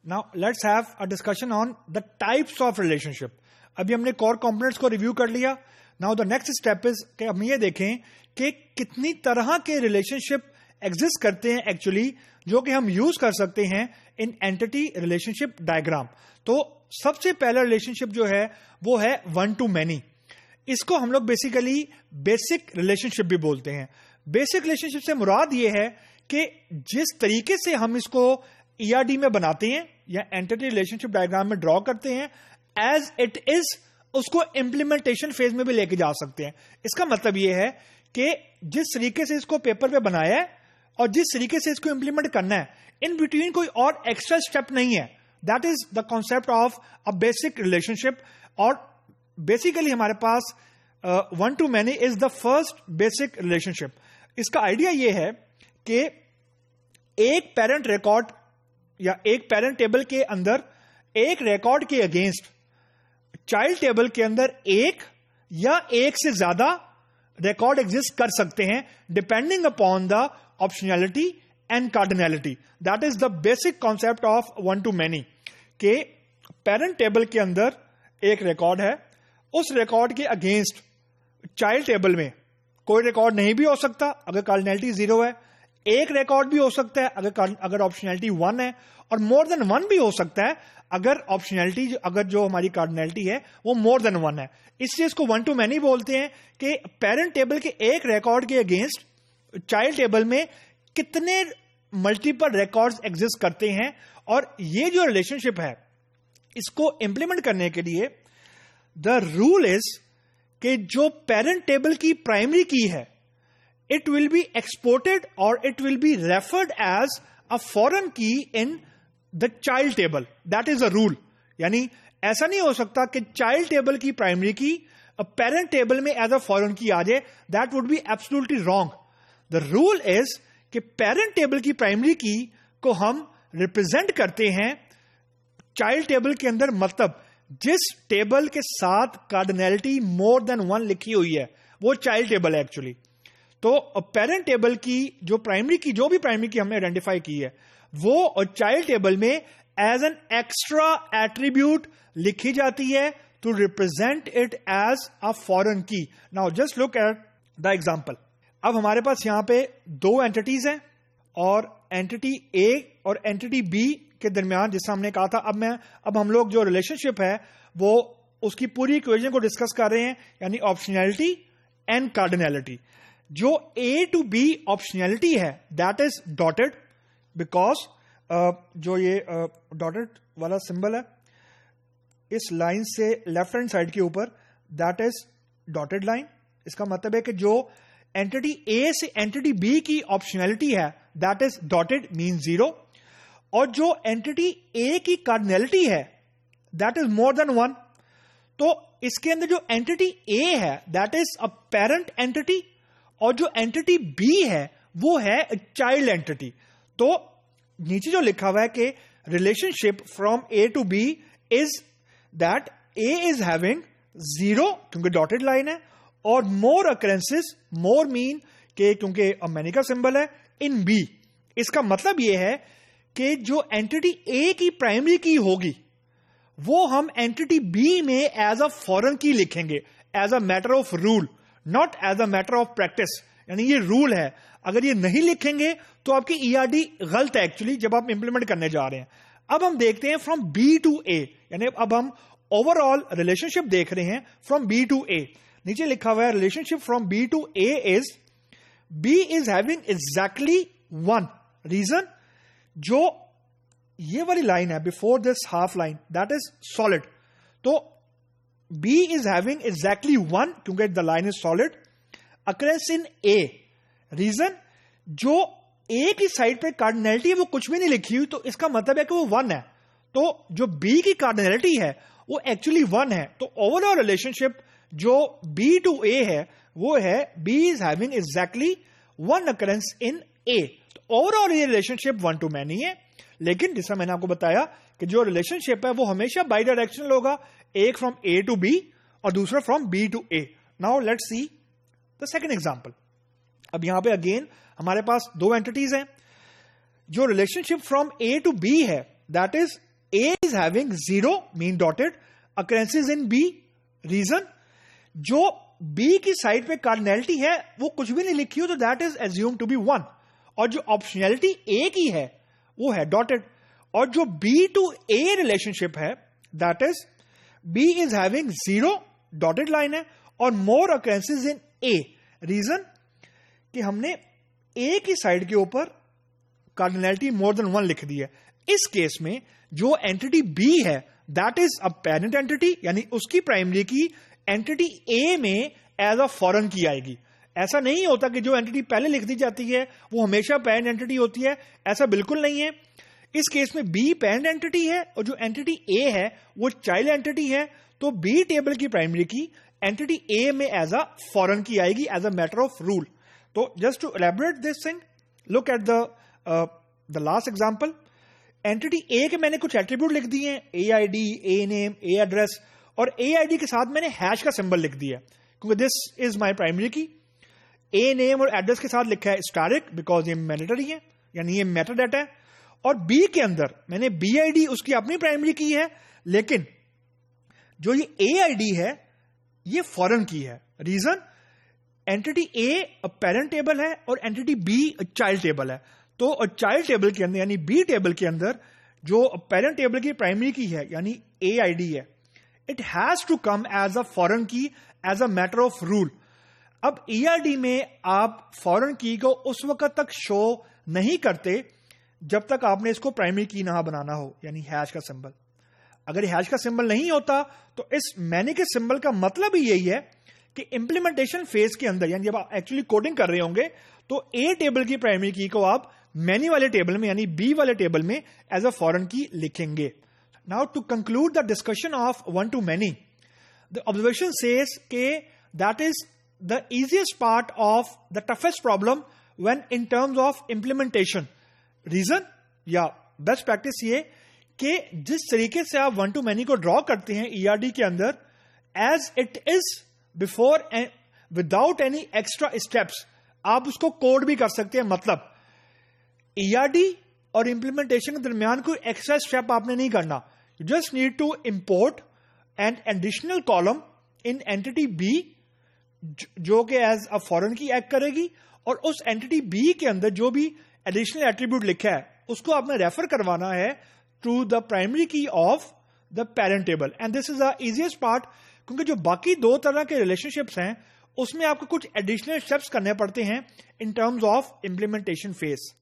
Now let's have a discussion on the types of relationship. अभी हमने core components को review कर लिया. Now the next step is कि हम ये देखें कि कितनी तरह के रिलेशनशिप एग्जिस्ट करते हैं एक्चुअली, जो कि हम यूज कर सकते हैं इन एंटिटी रिलेशनशिप डायग्राम. तो सबसे पहला रिलेशनशिप जो है वो है वन टू मैनी. इसको हम लोग बेसिकली बेसिक रिलेशनशिप भी बोलते हैं. बेसिक रिलेशनशिप से मुराद ये है कि जिस तरीके से हम इसको ईआरडी में बनाते हैं या एंटिटी रिलेशनशिप डायग्राम में ड्रॉ करते हैं, एज इट इज उसको इंप्लीमेंटेशन फेज में भी लेके जा सकते हैं. इसका मतलब यह है कि जिस तरीके से इसको पेपर पे बनाया है और जिस तरीके से इसको इंप्लीमेंट करना है, इन बिटवीन कोई और एक्स्ट्रा स्टेप नहीं है. That is the concept of a basic relationship. और बेसिकली हमारे पास one to many is the first basic relationship. इसका आइडिया यह है कि एक पेरेंट रिकॉर्ड या एक पेरेंट टेबल के अंदर एक रिकॉर्ड के अगेंस्ट चाइल्ड टेबल के अंदर एक या एक से ज्यादा रिकॉर्ड एग्जिस्ट कर सकते हैं, depending upon the optionality and cardinality. That is the basic concept of one to many. के पेरेंट टेबल के अंदर एक रिकॉर्ड है, उस रिकॉर्ड के अगेंस्ट चाइल्ड टेबल में कोई रिकॉर्ड नहीं भी हो सकता अगर कार्डिनैलिटी 0 है, एक रिकॉर्ड भी हो सकता है अगर ऑप्शनैलिटी 1 है, और मोर देन 1 भी हो सकता है अगर ऑप्शनैलिटी अगर जो हमारी कार्डिनैलिटी है वो मोर देन 1 है. इसलिए इसको वन टू मैनी बोलते हैं कि पेरेंट टेबल के एक रिकॉर्ड के अगेंस्ट चाइल्ड टेबल में कितने मल्टीपल रिकॉर्ड्स एग्जिस्ट करते हैं. और ये जो रिलेशनशिप है इसको इंप्लीमेंट करने के लिए द रूल इज कि जो पेरेंट टेबल की प्राइमरी की है, इट विल बी एक्सपोर्टेड और it will be referred as a foreign key in the child table. That is a rule. यानी ऐसा नहीं हो सकता कि चाइल्ड टेबल की प्राइमरी की पेरेंट टेबल में एज अ फॉरेन की आ जाए. That would be absolutely wrong. The rule is कि पेरेंट टेबल की प्राइमरी की को हम रिप्रेजेंट करते हैं चाइल्ड टेबल के अंदर. मतलब जिस टेबल के साथ कार्डिनैलिटी मोर देन 1 लिखी हुई है वो चाइल्ड टेबल है एक्चुअली. तो पेरेंट टेबल की जो भी प्राइमरी की हमने आइडेंटिफाई की है वो चाइल्ड टेबल में एज एन एक्स्ट्रा एट्रीब्यूट लिखी जाती है to represent it as a foreign key. Now just look at the example. अब हमारे पास यहां पे दो एंटिटीज हैं और एंटिटी ए और एंटिटी बी के दरमियान, जिससे हमने कहा था अब हम लोग जो रिलेशनशिप है वो उसकी पूरी इक्वेशन को डिस्कस कर रहे हैं, यानी ऑप्शनैलिटी एंड कार्डिनैलिटी. जो ए टू बी ऑप्शनैलिटी है दैट इज डॉटेड, बिकॉज जो ये डॉटेड वाला सिंबल है इस लाइन से लेफ्ट हैंड साइड के ऊपर, दैट इज डॉटेड लाइन. इसका मतलब है कि जो एंटिटी ए से एंटिटी बी की ऑप्शनैलिटी है दैट इज डॉटेड मीन 0, और जो एंटिटी ए की कार्डिनैलिटी है दैट इज मोर देन 1. तो इसके अंदर जो एंटिटी ए है that is a parent entity और जो एंटिटी बी है वो है चाइल्ड एंटिटी. तो नीचे जो लिखा हुआ है कि relationship from A to B is that A is having 0 क्योंकि डॉटेड लाइन है, और मोर अकरेंसेस, मोर मीन के क्योंकि मैनी का सिंबल है, इन बी. इसका मतलब यह है कि जो एंटिटी ए की प्राइमरी की होगी वो हम एंटिटी बी में एज अ फॉरेन की लिखेंगे, as a matter of rule, not as a matter of practice. यानी ये रूल है, अगर ये नहीं लिखेंगे तो आपकी ईआरडी गलत है एक्चुअली जब आप इंप्लीमेंट करने जा रहे हैं. अब हम देखते हैं फ्रॉम बी टू ए, यानी अब हम ओवरऑल रिलेशनशिप देख रहे हैं फ्रॉम बी टू ए. नीचे लिखा हुआ है relationship from B to A is B is having exactly 1. Reason, जो ये वाली लाइन है before this half line that is solid. तो बी इज हैविंग एग्जैक्टली 1 क्योंकि the line is solid. Occurrence in A. Reason, जो A की side पे cardinality है वो कुछ भी नहीं लिखी हुई, तो इसका मतलब है कि वो 1 है. तो जो बी की कार्डिनैलिटी है वो एक्चुअली 1 है. तो ओवरऑल रिलेशनशिप जो बी टू ए है वो है B is having exactly 1 occurrence in A. तो ओवरऑल ये रिलेशनशिप वन टू मैनी है, लेकिन जैसा मैंने आपको बताया कि जो रिलेशनशिप है वो हमेशा बाई डायरेक्शनल होगा, एक फ्रॉम ए टू बी और दूसरा from B to A. Now let's see the second example. अब यहां पे अगेन हमारे पास दो एंटिटीज हैं. जो relationship from A to B है that is A is having 0 mean dotted occurrences in B. Reason, जो B की साइड पे कार्डिनैलिटी है वो कुछ भी नहीं लिखी हो तो that is assume to be 1, और जो ऑप्शनैलिटी A की है वो है डॉटेड, और जो B टू A रिलेशनशिप है that is B is having 0 dotted line है और मोर occurrences इन A. रीजन कि हमने A की साइड के ऊपर कार्डिनैलिटी मोर देन 1 लिख दी है. इस केस में जो एंटिटी B है that is a parent entity, यानी उसकी प्राइमरी की एंटिटी A में एज अ फॉरेन की आएगी. ऐसा नहीं होता कि जो एंटिटी पहले लिख दी जाती है वो हमेशा पेरेंट एंटिटी होती है, ऐसा बिल्कुल नहीं है. इस केस में B पेरेंट एंटिटी है और जो एंटिटी A है वो चाइल्ड एंटिटी है, तो B टेबल की प्राइमरी की एंटिटी A में एज अ फॉरेन की आएगी as a matter of rule. तो just to elaborate this thing, look at the last example. Entity A के मैंने कुछ एट्रीब्यूट लिख दिए हैं, AID, A name, A address, और AID के साथ मैंने हैश का सिंबल लिख दिया क्योंकि दिस इज माय प्राइमरी की. A नेम और एड्रेस के साथ लिखा है स्टैटिक बिकॉज ये मैंडेटरी है, यानी ये मेटा डाटा है. और B के अंदर मैंने BID उसकी अपनी प्राइमरी की है, लेकिन जो ये AID है ये फॉरेन की है. Reason, entity A parent table है और एंटिटी B चाइल्ड टेबल है. तो चाइल्ड टेबल के अंदर यानी B टेबल के अंदर जो पेरेंट टेबल की प्राइमरी की है यानी AID है, it has to come as a foreign key as a matter of rule. अब ERD में आप फॉरेन की को उस वक्त तक शो नहीं करते जब तक आपने इसको प्राइमरी की ना बनाना हो, यानी हैश का सिंबल. अगर हैश का सिंबल नहीं होता तो इस मैनी के सिंबल का मतलब ही यही है कि इंप्लीमेंटेशन फेज के अंदर, यानी जब आप एक्चुअली कोडिंग कर रहे होंगे तो A टेबल की प्राइमरी की को आप मैनी वाले टेबल में यानी B वाले टेबल में एज अ फॉरेन की लिखेंगे. Now to conclude the discussion of one to many, the observation says के that is the easiest part of the toughest problem when in terms of implementation. Reason या best practice ये कि जिस तरीके से आप one to many को draw करते हैं ERD के अंदर as it is before without any extra steps, आप उसको कोड भी कर सकते हैं. मतलब ERD और इंप्लीमेंटेशन के दरमियान कोई एक्स्ट्रा स्टेप आपने नहीं करना. You just need to import an additional column in entity B जो कि as a foreign key act करेगी, और उस एंटिटी B के अंदर जो भी एडिशनल एट्रीब्यूट लिखा है उसको आपने रेफर करवाना है टू द प्राइमरी की of the parent table. And this is the easiest part, क्योंकि जो बाकी दो तरह के रिलेशनशिप्स हैं उसमें आपको कुछ एडिशनल स्टेप्स करने पड़ते हैं इन टर्म्स ऑफ इंप्लीमेंटेशन फेज.